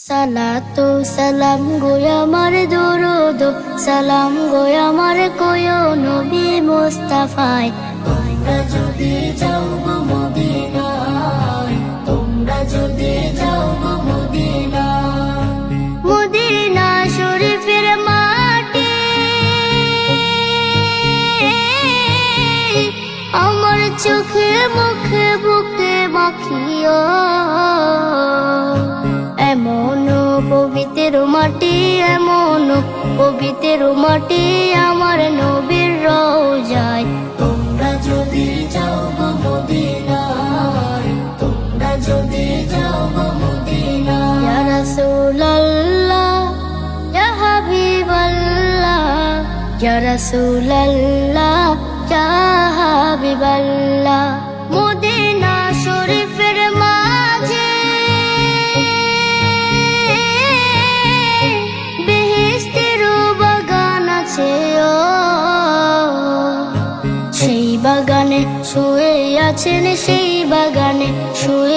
সালাতু সালাম গো আমার দরুদ সালাম গো আমার কোয় নবী মুস্তাফায়। তোমরা যদি যাও গো মদিনায়, তোমরা যদি যাও গো মদিনায়, মদিনা শরীফের মাটি আমার চোখে মুখে বুকে মাখিও। এমন পবিত্র মাটি, এমন পবিত্র মাটি আমার নবীর রওজায়। তোমরা যদি যাও গো মদিনায়, তোমরা যদি যাও গো মদিনায়। ইয়া রাসূলুল্লাহ ইয়া হাবিবাল্লাহ, ইয়া রাসূলুল্লাহ ইয়া হাবিবাল্লাহ। মদিনা শরীফের মাঝে সেই বাগানে শুয়ে আছেন, সেই বাগানে শুয়ে